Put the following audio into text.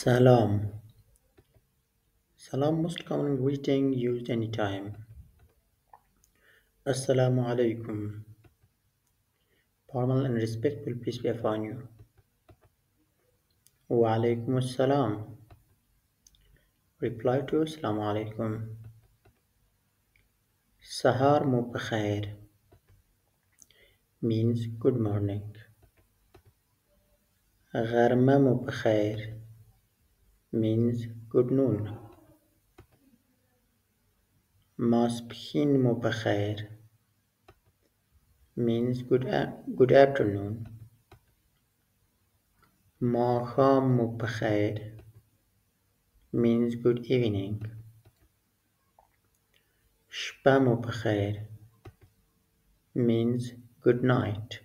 Salam. Salam, most common greeting used anytime. Assalamu alaikum. Formal and respectful, peace be upon you. Wa alaikum assalam. Reply to Assalamu alaikum. Sahar mo pakhair means good morning. Gharma mo pakhair means good noon. Masphin mo pakhair means good afternoon. Makham mo pakhair means good evening. Shpa mo pakhair means good night.